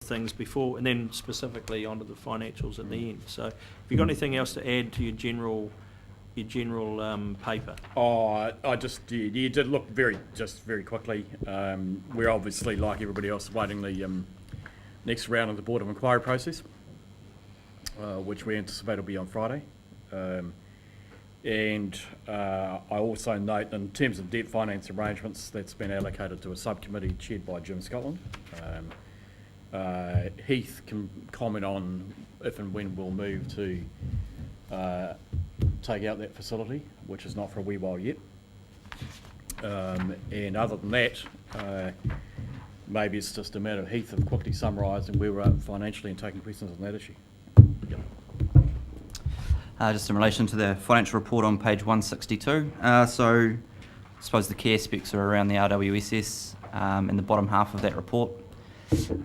things before, and then specifically onto the financials at the end. So, have you got anything else to add to your general paper? Oh, you did look very quickly. We're obviously, like everybody else, awaiting the next round of the Board of Inquiry process, which we anticipate will be on Friday. And I also note, in terms of debt finance arrangements, that's been allocated to a subcommittee chaired by Jim Scotland. Heath can comment on if and when we'll move to take out that facility, which is not for a wee while yet. And other than that, maybe it's just a matter of Heath of quickly summarising where we're at financially and taking questions on that issue. Yep. Just in relation to the financial report on page 162. So I suppose the key aspects are around the RWSS in the bottom half of that report.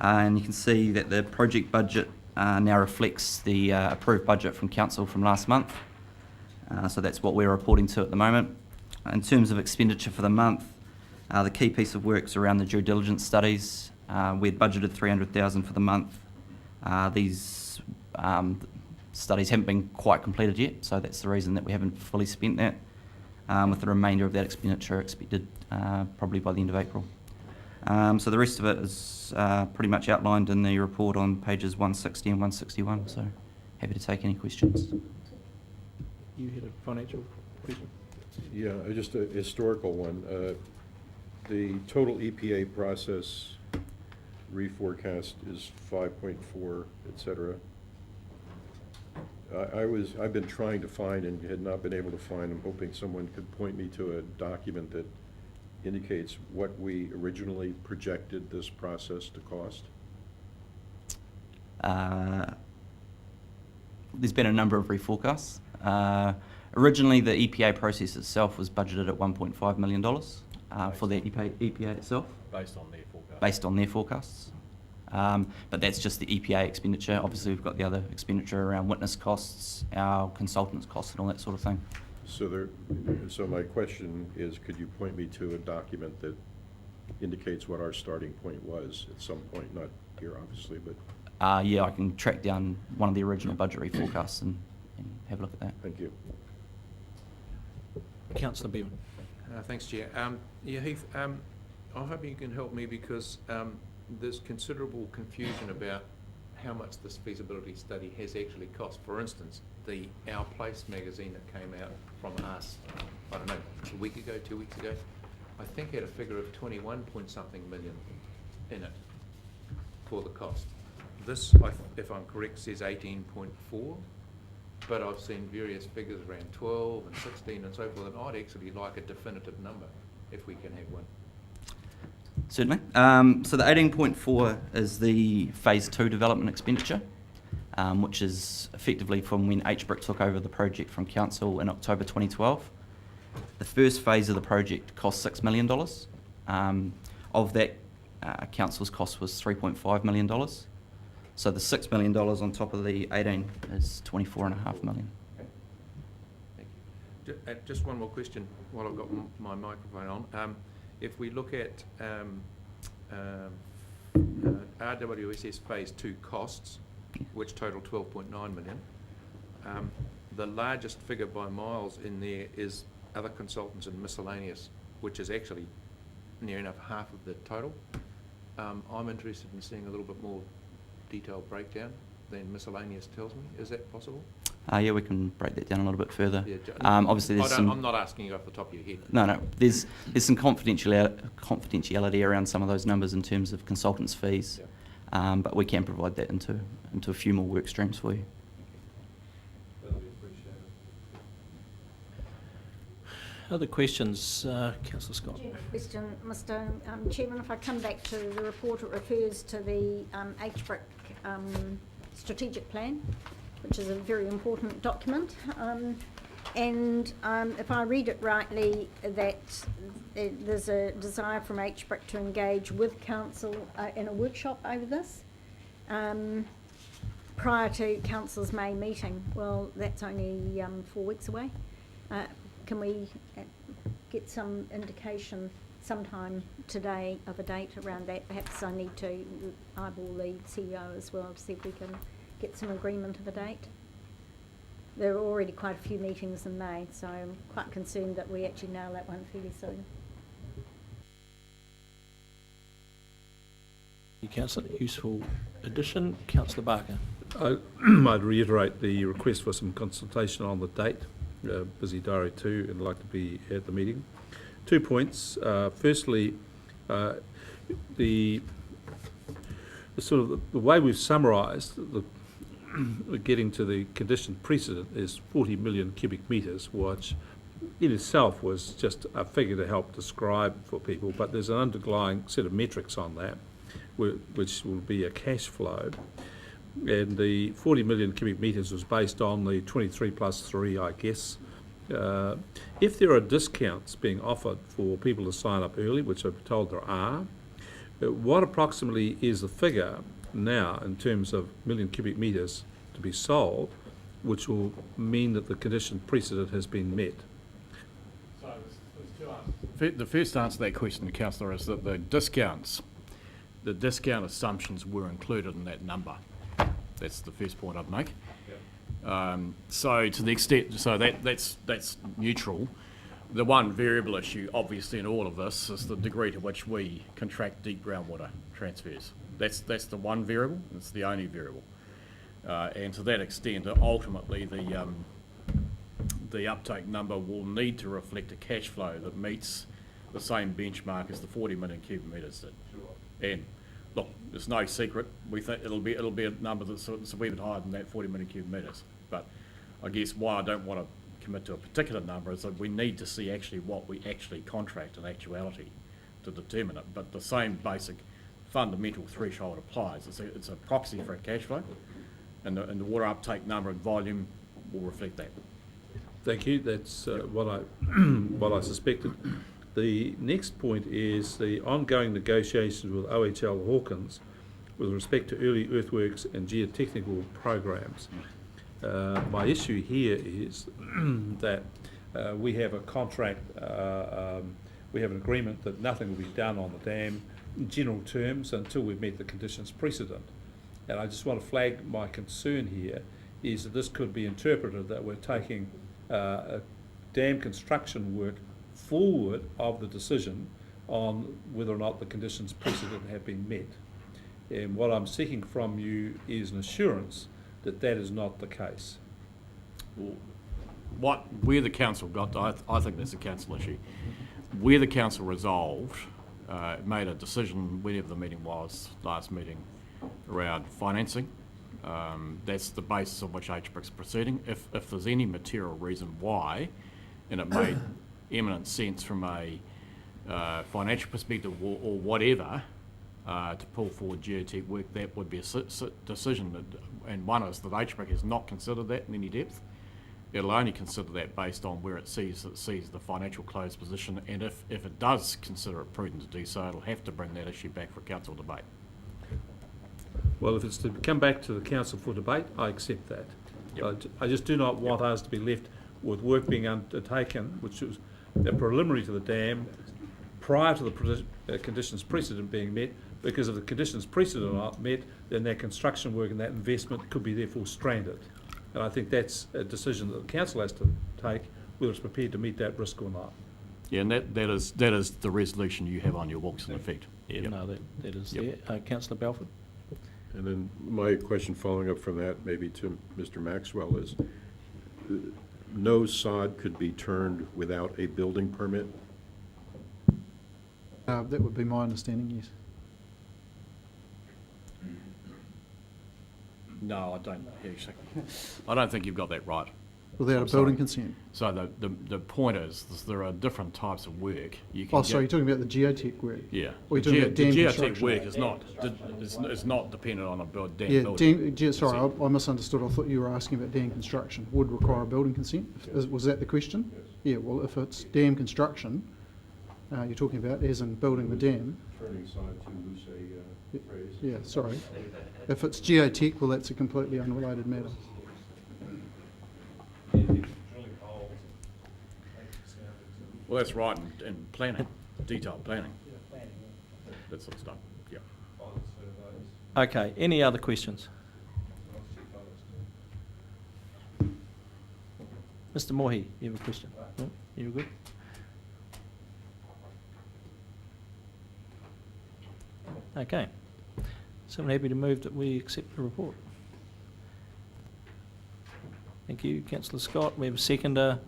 And you can see that the project budget now reflects the approved budget from Council from last month. So that's what we're reporting to at the moment. In terms of expenditure for the month, the key piece of work's around the due diligence studies. We'd budgeted $300,000 for the month. These studies haven't been quite completed yet, so that's the reason that we haven't fully spent that, with the remainder of that expenditure expected probably by the end of April. So the rest of it is pretty much outlined in the report on pages 160 and 161, so happy to take any questions. You had a financial question? Yeah, just a historical one. The total EPA process reforecast is 5.4, etc. I've been trying to find and had not been able to find. I'm hoping someone could point me to a document that indicates what we originally projected this process to cost. There's been a number of reforecasts. Originally, the EPA process itself was budgeted at $1.5 million for the EPA itself. Based on their forecast. Based on their forecasts. But that's just the EPA expenditure. Obviously, we've got the other expenditure around witness costs, our consultants' costs, and all that sort of thing. So my question is, could you point me to a document that indicates what our starting point was at some point? Not here, obviously, but... Yeah, I can track down one of the original budget reforecasts and have a look at that. Thank you. Councillor Bevan. Thanks, Chair. Yeah, Heath, I'm hoping you can help me because there's considerable confusion about how much this feasibility study has actually cost. For instance, Our Place magazine that came out from us, I don't know, a week ago, 2 weeks ago, I think had a figure of 21-point-something million in it for the cost. This, if I'm correct, says 18.4, but I've seen various figures around 12 and 16 and so forth, and I'd actually like a definitive number if we can have one. Certainly. So the 18.4 is the phase 2 development expenditure, which is effectively from when HBRIC took over the project from Council in October 2012. The first phase of the project cost $6 million. Of that, Council's cost was $3.5 million. So the $6 million on top of the 18 is $24.5 million. Okay. Thank you. Just one more question while I've got my microphone on. If we look at RWSS Phase 2 costs, which total $12.9 million, the largest figure by miles in there is other consultants and miscellaneous, which is actually near enough half of the total. I'm interested in seeing a little bit more detailed breakdown than miscellaneous tells me. Is that possible? Yeah, we can break that down a little bit further. Yeah, obviously, there's I'm not asking you off the top of your head. No. There's some confidentiality around some of those numbers in terms of consultants' fees, yeah. But we can provide that into a few more work streams for you. That'll be appreciated. Other questions, Councillor Scott? Question, Mr. Chairman. If I come back to the report, it refers to the HBRIC strategic plan, which is a very important document. And if I read it rightly, that there's a desire from HBRIC to engage with Council in a workshop over this prior to Council's May meeting. Well, that's only 4 weeks away. Can we get some indication sometime today of a date around that. Perhaps I need to eyeball the CEO as well to see if we can get some agreement of a date. There are already quite a few meetings in May, so I'm quite concerned that we actually nail that one fairly soon. Councillor, useful addition. Councillor Barker. I'd reiterate the request for some consultation on the date. Busy diary too, and like to be at the meeting. 2 points. Firstly, the sort of the way we've summarised getting to the condition precedent is 40 million cubic metres, which in itself was just a figure to help describe for people, but there's an underlying set of metrics on that, which will be a cash flow. And the 40 million cubic metres was based on the 23 plus 3, I guess. If there are discounts being offered for people to sign up early, which I'm told there are, what approximately is the figure now in terms of million cubic metres to be sold, which will mean that the condition precedent has been met? So there's two answers. The first answer to that question, Councillor, is that the discount assumptions were included in that number. That's the first point I'd make. So to the extent, so that's neutral. The one variable issue, obviously, in all of this is the degree to which we contract deep groundwater transfers. That's the one variable. It's the only variable, and to that extent, ultimately, the uptake number will need to reflect a cash flow that meets the same benchmark as the 40 million cubic metres did. Sure. And look, it's no secret. We think it'll be a number that's a wee bit higher than that 40 million cubic metres. But I guess why I don't want to commit to a particular number is that we need to see actually what we actually contract in actuality to determine it. But the same basic fundamental threshold applies. It's a proxy for a cash flow, and the water uptake number and volume will reflect that. Thank you. That's what I suspected. The next point is the ongoing negotiations with OHL Hawkins with respect to early earthworks and geotechnical programs. My issue here is that we have a contract, we have an agreement that nothing will be done on the dam in general terms until we've met the conditions precedent. And I just want to flag my concern here is that this could be interpreted that we're taking dam construction work forward of the decision on whether or not the conditions precedent have been met. And what I'm seeking from you is an assurance that that is not the case. Well, where the council got to, I think that's a council issue. Where the council resolved, made a decision, whenever the meeting was, last meeting, around financing. That's the basis on which HBRIC is proceeding. If there's any material reason why, and it made eminent sense from a financial perspective or whatever, to pull forward geotech work, that would be a decision, and one is that HBRIC has not considered that in any depth. It'll only consider that based on where it sees the financial close position, and if it does consider it prudent to do so, it'll have to bring that issue back for council debate. Well, if it's to come back to the council for debate, I accept that. Yep. I just do not want us to be left with work being undertaken, which was a preliminary to the dam, prior to the conditions precedent being met, because if the conditions precedent aren't met, then that construction work and that investment could be therefore stranded. And I think that's a decision that the council has to take, whether it's prepared to meet that risk or not. Yeah, and that is the resolution you have on your books in effect. Yeah, Yep. no, that is Yep. there. Councillor Balfour. And then my question following up from that, maybe to Mr. Maxwell, is no sod could be turned without a building permit? That would be my understanding, yes. No, I don't actually. I don't think you've got that right. Without a building consent. So the point is there are different types of work you can. Oh, sorry, you're talking about the geotech work? Yeah. Or you're talking about dam the geotech construction? work is not dependent on a dam Yeah, building. sorry, I misunderstood. I thought you were asking about dam construction. Would require a building consent? Was that the question? Yes. Yeah, well, if it's dam construction, you're talking about as in building the dam. Turning sod to use a phrase. Yeah, sorry. If it's geotech, well, that's a completely unrelated matter. Well, that's right in planning. detailed planning. That sort of stuff, yeah. Okay, any other questions? Mr. Mohi, you have a question? No? You good? Okay. Someone happy to move that we accept the report? Thank you, Councillor Scott. We have a seconder.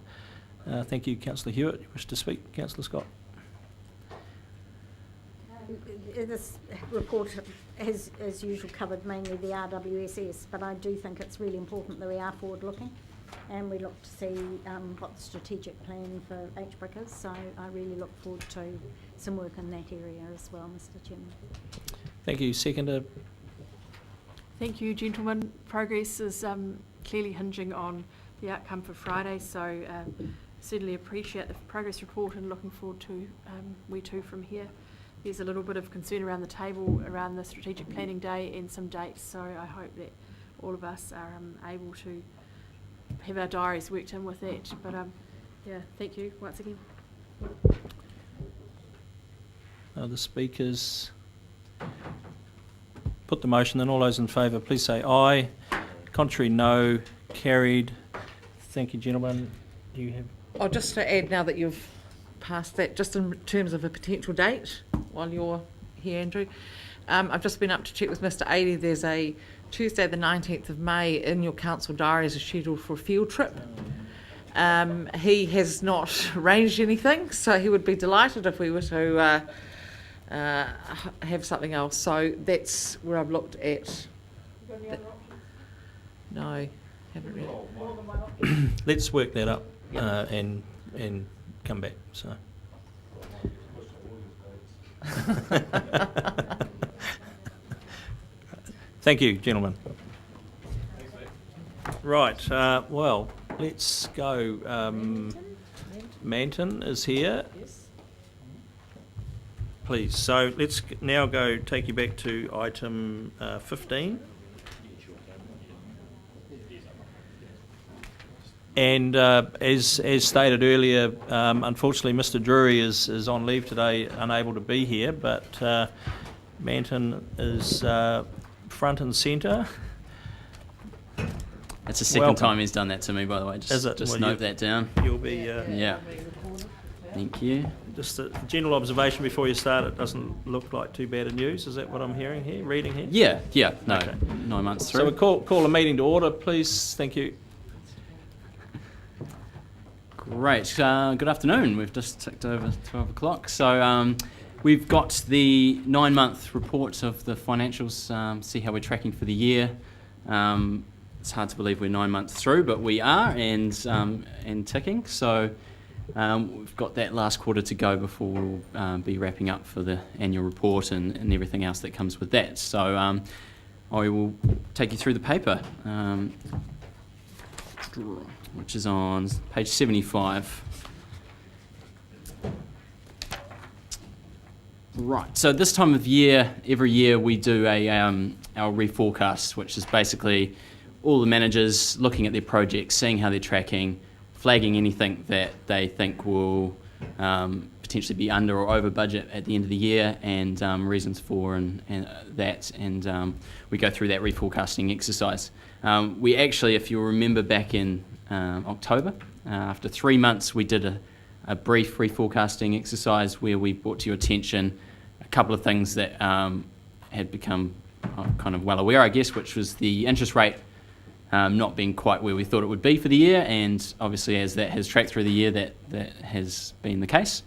Thank you, Councillor Hewitt. You wish to speak, Councillor Scott? This report has, as usual, covered mainly the RWSS, but I do think it's really important that we are forward-looking and we look to see what the strategic plan for HBRIC is. So I really look forward to some work in that area as well, Mr. Chairman. Thank you, seconder. Thank you, gentlemen. Progress is clearly hinging on the outcome for Friday, so certainly appreciate the progress report and looking forward to where to from here. There's a little bit of concern around the table around the strategic planning day and some dates, so I hope that all of us are able to have our diaries worked in with that. But yeah, thank you once again. The speakers put the motion, then all those in favour please say aye. Contrary, no. Carried. Thank you, gentlemen. Do you have... Oh, just to add, now that you've passed that, just in terms of a potential date, while you're here, Andrew, I've just been up to check with Mr. Adey. There's a Tuesday the 19th of May in your council diaries is scheduled for a field trip. He has not arranged anything, so he would be delighted if we were to have something else. So that's where I've looked at. No, haven't really. Let's work that up and come back. So. Thank you, gentlemen. Right, well, let's go. Manton is here. Please, so let's now go take you back to item 15. And as stated earlier, unfortunately Mr. Drury is on leave today, unable to be here, but Manton is front and centre. It's the second time he's done that to me, by the way. Just Well, note that down. You'll be... Yeah. Thank you. Just a general observation before you start, it doesn't look like too bad a news. Is that what I'm hearing here, reading here? Yeah, no, Okay. 9 months So through. we call a meeting to order, please. Thank you. Great. Good afternoon. We've just ticked over 12 o'clock. So we've got the 9-month report of the financials, see how we're tracking for the year. It's hard to believe we're 9 months through, but we are, and ticking. So we've got that last quarter to go before we'll be wrapping up for the annual report and everything else that comes with that. So I will take you through the paper, which is on page 75. Right, so this time of year, every year we do our reforecast, which is basically all the managers looking at their projects, seeing how they're tracking, flagging anything that they think will potentially be under or over budget at the end of the year, and reasons for and that, and we go through that reforecasting exercise. We actually, if you'll remember back in October, after 3 months, we did a brief reforecasting exercise where we brought to your attention a couple of things that had become kind of well aware, I guess, which was the interest rate not being quite where we thought it would be for the year, and obviously as that has tracked through the year, that has been the case.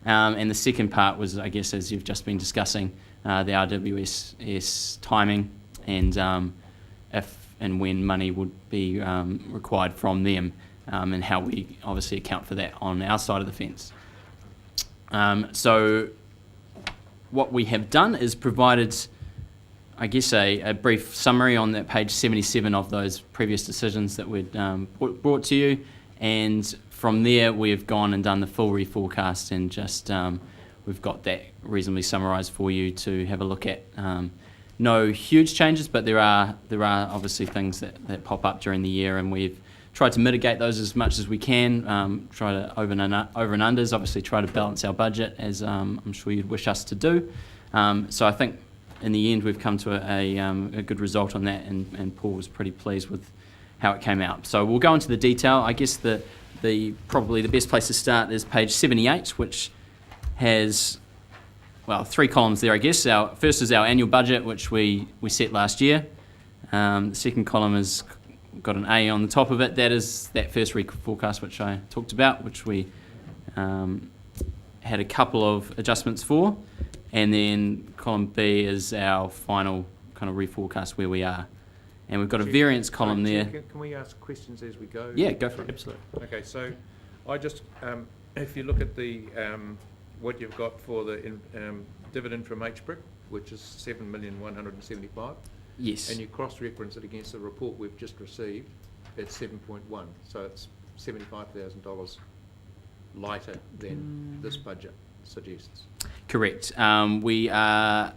And the second part was, I guess, as you've just been discussing, the RWSS timing and if and when money would be required from them, and how we obviously account for that on our side of the fence. So what we have done is provided, I guess, a brief summary on that page 77 of those previous decisions that we'd brought to you, and from there we've gone and done the full reforecast, and just we've got that reasonably summarised for you to have a look at. No huge changes, but there are obviously things that pop up during the year, and we've tried to mitigate those as much as we can, try to over and unders, obviously try to balance our budget, as I'm sure you'd wish us to do. So I think in the end we've come to a good result on that, and Paul was pretty pleased with how it came out. So we'll go into the detail. I guess probably the best place to start is page 78, which has, well, 3 columns there, I guess. Our first is our annual budget, which we set last year. The second column has got an A on the top of it. That is that first reforecast which I talked about, which we had a couple of adjustments for. And then column B is our final kind of reforecast where we are. And we've got a variance column there. Can we ask questions as we go? Yeah, go for it. Absolutely. Okay, so I just, if you look at the what you've got for the dividend from HBRIC, which is 7,175,000. Yes. And you cross-reference it against the report we've just received, it's 7.1, so it's $75,000 lighter than this budget suggests. Correct. We are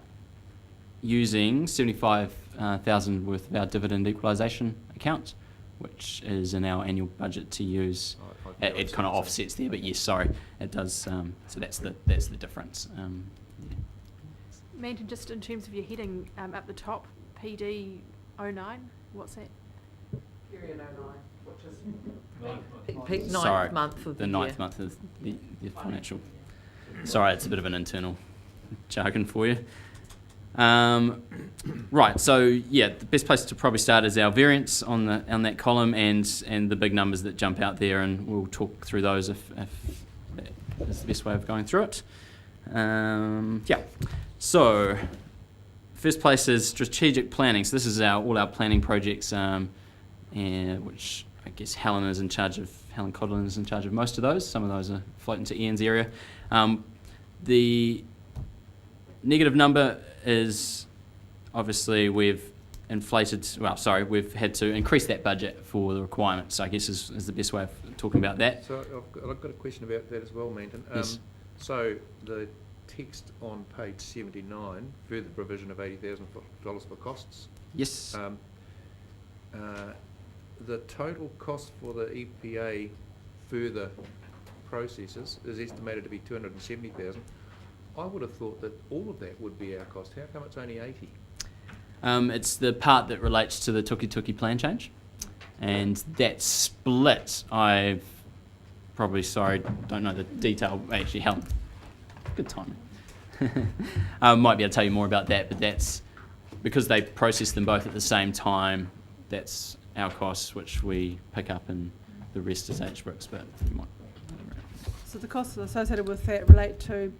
using 75,000 worth of our dividend equalisation account, which is in our annual budget to use. It kind of offsets there, but yes, sorry, it does. So that's the difference. Yeah. Manton, just in terms of your heading up the top, PD 09, what's that? Period 09, which is Sorry, ninth month of the the year. ninth month of the financial. Sorry, it's a bit of an internal jargon for you. Right, so yeah, the best place to probably start is our variance on that column and the big numbers that jump out there, and we'll talk through those if that is the best way of going through it. Yeah, so first place is strategic planning. So this is all our planning projects, which I guess Helen Codlin is in charge of most of those. Some of those are floating to Ian's area. The negative number is obviously we've had to increase that budget for the requirements, I guess is the best way of talking about that. So I've got a question about that as well, Manton. Yes. So the text on page 79, further provision of $80,000 for costs. Yes. The total cost for the EPA further processes is estimated to be $270,000. I would have thought that all of that would be our cost. How come it's only 80? It's the part that relates to the Tuki plan change, and that split, don't know the detail. Actually, Helen, good timing. Might be able to tell you more about that, but that's because they process them both at the same time. That's our costs, which we pick up, and the rest is HBRIC's. But you might. So the costs associated with that relate to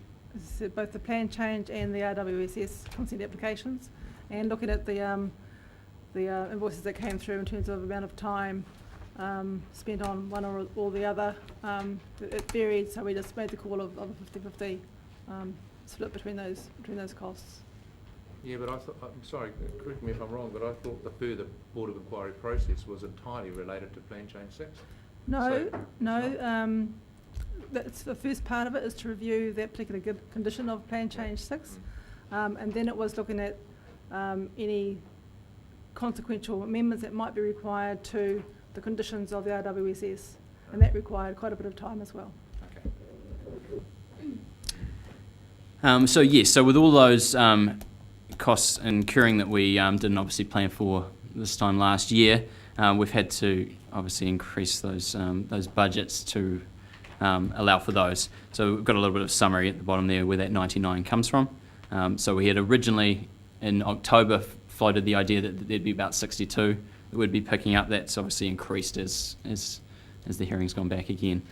both the plan change and the RWSS consent applications, and looking at the invoices that came through in terms of amount of time spent on one or the other. It varied, so we just made the call of a 50-50 split between those costs. Yeah, but I'm sorry, correct me if I'm wrong, but I thought the further Board of Inquiry process was entirely related to Plan Change 6. No. That's the first part of it, is to review that particular condition of Plan Change 6, and then it was looking at any consequential amendments that might be required to the conditions of the RWSS, and that required quite a bit of time as well. Okay. So with all those costs incurring that we didn't obviously plan for this time last year, we've had to obviously increase those budgets to allow for those. So we've got a little bit of summary at the bottom there where that 99 comes from. So we had originally in October floated the idea that there'd be about 62 that we'd be picking up. That's obviously increased as the hearing's gone back again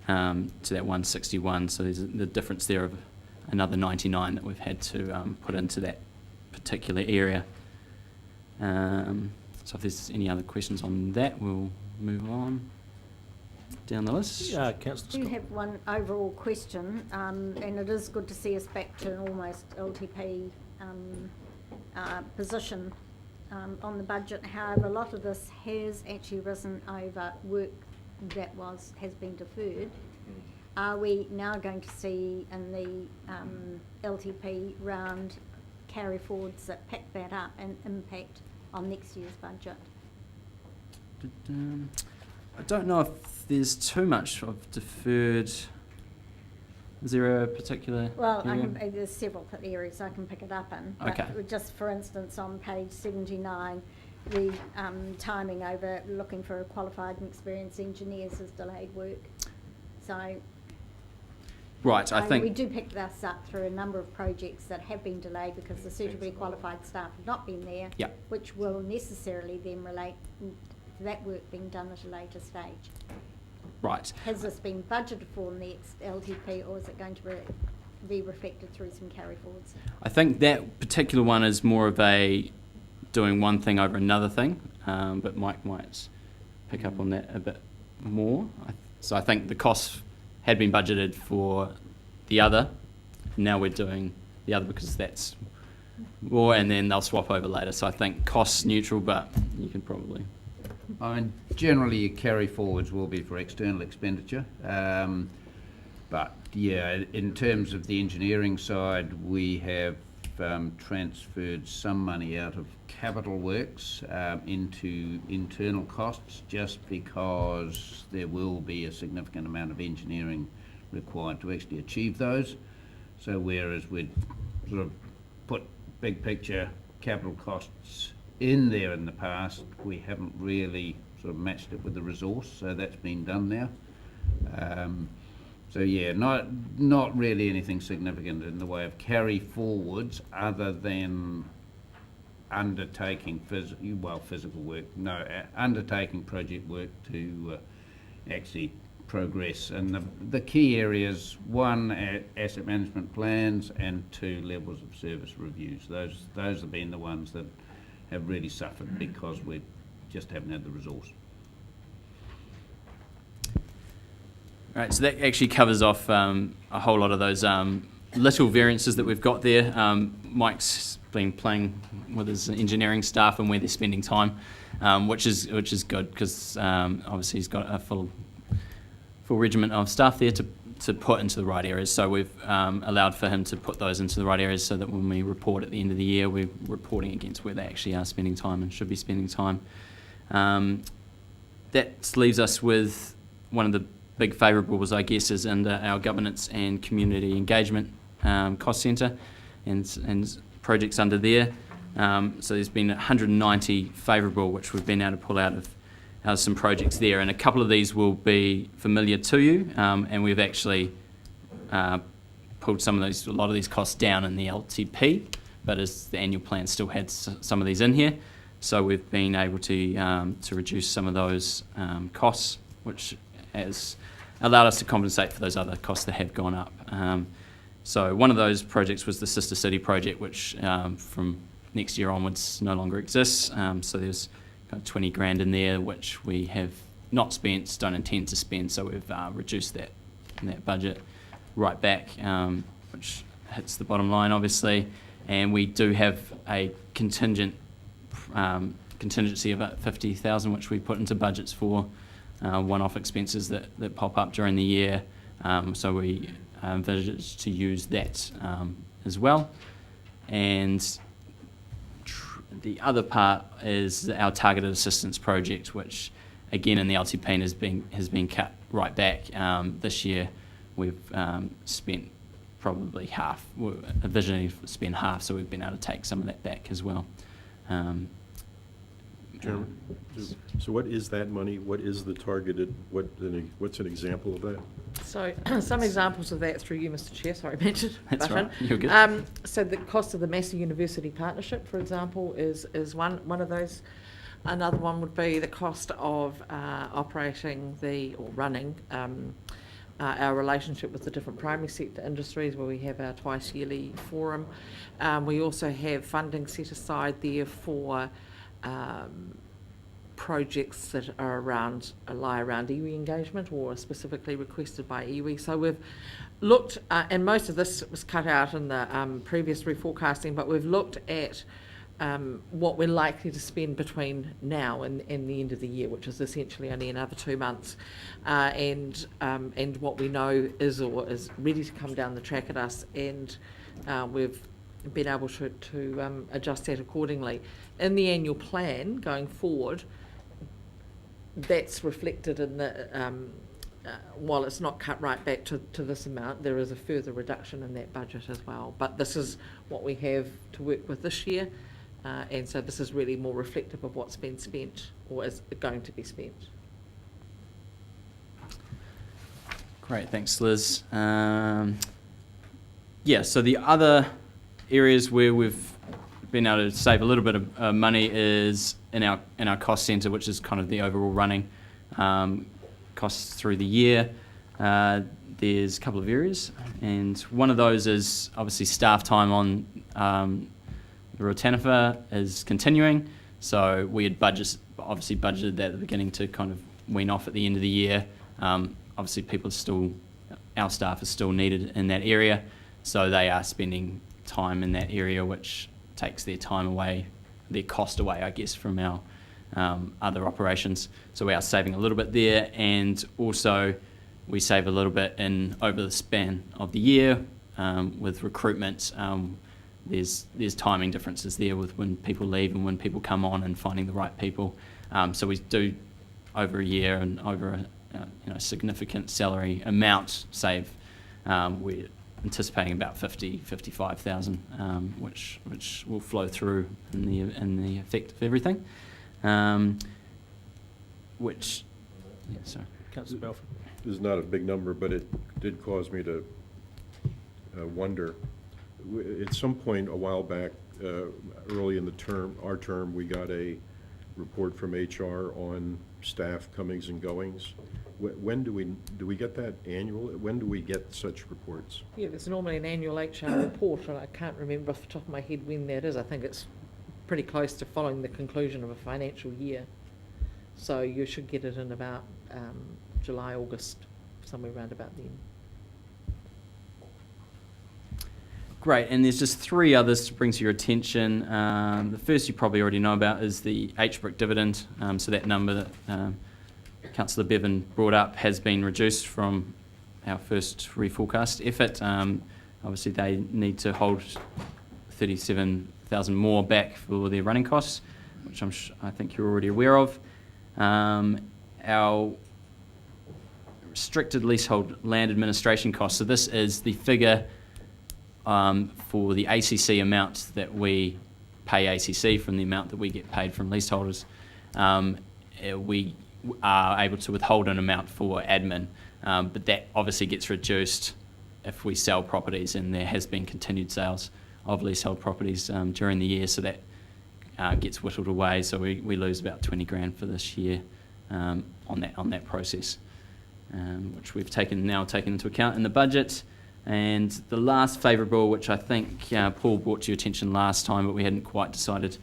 to that 161. So there's the difference there of another 99 that we've had to put into that particular area. So if there's any other questions on that, we'll move on down the list. I Councillor do Scott. have one overall question, and it is good to see us back to an almost LTP position on the budget. However, a lot of this has actually risen over work that has been deferred. Are we now going to see in the LTP round carry forwards that pick that up and impact on next year's budget? I don't know if there's too much of deferred. Is there a particular Well, area? there's several areas I can pick it up in. But Okay. just for instance, on page 79, the timing over looking for qualified and experienced engineers has delayed work. So Right, I we think, do pick this up through a number of projects that have been delayed because the suitably qualified staff have not been there, yeah, which will necessarily then relate to that work being done at a later stage. right. Has this been budgeted for in the LTP, or is it going to be reflected through some carry forwards? I think that particular one is more of a doing one thing over another thing, but Mike might pick up on that a bit more. So I think the costs had been budgeted for the other. Now we're doing the other because that's more, and then they'll swap over later. So I think cost neutral, but you can probably. I mean, generally your carry forwards will be for external expenditure. But yeah, in terms of the engineering side, we have transferred some money out of capital works into internal costs, just because there will be a significant amount of engineering required to actually achieve those. So whereas we'd sort of put big picture capital costs in there in the past, we haven't really sort of matched it with the resource, so that's been done now. So yeah, not really anything significant in the way of carry forwards, other than undertaking physical work. No, undertaking project work to actually progress. And the key areas: one, asset management plans, and two, levels of service reviews. Those have been the ones that have really suffered because we just haven't had the resource. Right, so that actually covers off a whole lot of those little variances that we've got there. Mike's been playing with his engineering staff and where they're spending time, which is good, because obviously he's got a full regiment of staff there to put into the right areas. So we've allowed for him to put those into the right areas, so that when we report at the end of the year, we're reporting against where they actually are spending time and should be spending time. That leaves us with one of the big favourables, I guess, is under our governance and community engagement cost centre and projects under there. So there's been 190 favourable, which we've been able to pull out of some projects there, and a couple of these will be familiar to you, and we've actually pulled a lot of these costs down in the LTP, but as the annual plan still had some of these in here, so we've been able to reduce some of those costs, which has allowed us to compensate for those other costs that have gone up. So one of those projects was the Sister City project, which from next year onwards no longer exists. So there's kind of 20 grand in there, which we have not spent, don't intend to spend, so we've reduced that budget right back, which hits the bottom line, obviously. And we do have a contingency of about 50,000, which we put into budgets for one-off expenses that pop up during the year. So we envisage to use that as well. And the other part is our targeted assistance project, which again in the LTP has been cut right back. This year we've spent probably half. We're envisioning to spend half, so we've been able to take some of that back as well. Chairman, so what is that money? What is the targeted, what's an example of that? So some examples of that through you, Mr. Chair. Sorry, Richard. That's right. You're good. So the cost of the Massey University partnership, for example, is one of those. Another one would be the cost of running our relationship with the different primary sector industries, where we have our twice yearly forum. We also have funding set aside there for projects that lie around iwi engagement, or are specifically requested by iwi. So we've looked, and most of this was cut out in the previous reforecasting, but we've looked at what we're likely to spend between now and the end of the year, which is essentially only another 2 months, and what we know is ready to come down the track at us, and we've been able to adjust that accordingly. In the annual plan going forward, that's reflected in the, while it's not cut right back to this amount, there is a further reduction in that budget as well. But this is what we have to work with this year, and so this is really more reflective of what's been spent or is going to be spent. Great, thanks, Liz. Yeah, so the other areas where we've been able to save a little bit of money is in our cost centre, which is kind of the overall running costs through the year. There's a couple of areas, and one of those is obviously staff time on the Rotaniwha is continuing. So we had obviously budgeted that at the beginning to kind of wean off at the end of the year. Obviously our staff is still needed in that area, so they are spending time in that area, which takes their time away, their cost away, I guess, from our other operations. So we are saving a little bit there, and also we save a little bit over the span of the year with recruitment. There's timing differences there with when people leave and when people come on and finding the right people. So we do over a year and over a significant salary amount save. We're anticipating about 55,000, which will flow through in the effect of everything. Sorry. Councillor Belford. This is not a big number, but it did cause me to wonder. At some point a while back, early in our term, we got a report from HR on staff comings and goings. When do we get that annual? When do we get such reports? Yeah, there's normally an annual HR report, and I can't remember off the top of my head when that is. I think it's pretty close to following the conclusion of a financial year. So you should get it in about July, August, somewhere around about then. Great, and there's just three others to bring to your attention. The first you probably already know about is the HBRIC dividend. So that number that Councillor Bevan brought up has been reduced from our first reforecast effort. Obviously they need to hold 37,000 more back for their running costs, which I think you're already aware of. Our restricted leasehold land administration costs, so this is the figure for the ACC amount that we pay ACC from the amount that we get paid from leaseholders. We are able to withhold an amount for admin, but that obviously gets reduced if we sell properties, and there has been continued sales of leasehold properties during the year, so that gets whittled away. So we lose about 20 grand for this year on that process, which we've taken into account in the budget. And the last favourable, which I think Paul brought to your attention last time, but we hadn't quite decided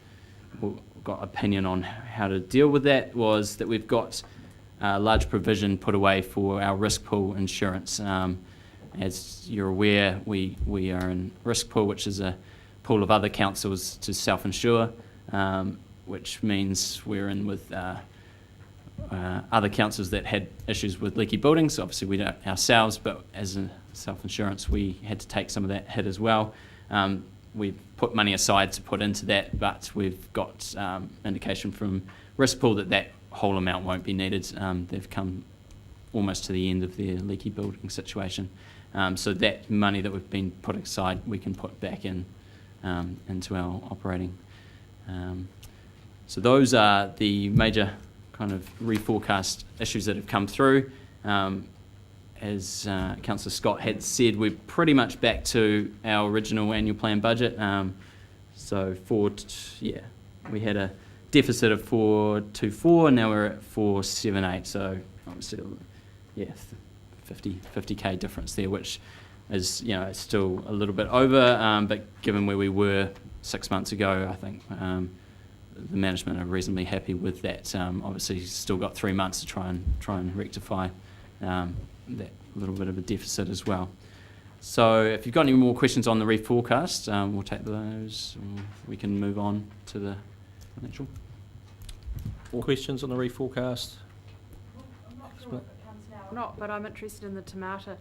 or got opinion on how to deal with that, was that we've got a large provision put away for our risk pool insurance. As you're aware, we are in risk pool, which is a pool of other councils to self-insure, which means we're in with other councils that had issues with leaky buildings. Obviously we don't ourselves, but as a self-insurance we had to take some of that hit as well. We've put money aside to put into that, but we've got indication from risk pool that whole amount won't be needed. They've come almost to the end of their leaky building situation. So that money that we've been putting aside we can put back into our operating. So those are the major kind of reforecast issues that have come through. As Councillor Scott had said, we're pretty much back to our original annual plan budget. So we had a deficit of 424, now we're at 478. So obviously, 50k difference there, which is still a little bit over. But given where we were 6 months ago, I think the management are reasonably happy with that. Obviously, still got 3 months to try and rectify that little bit of a deficit as well. So if you've got any more questions on the reforecast, we'll take those. We can move on to the financial. Questions on the reforecast? I'm not sure if it comes now or not, but I'm interested in the Tamata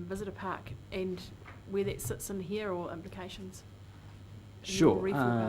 visitor park and where that sits in here, or implications. in your Sure. reforecast.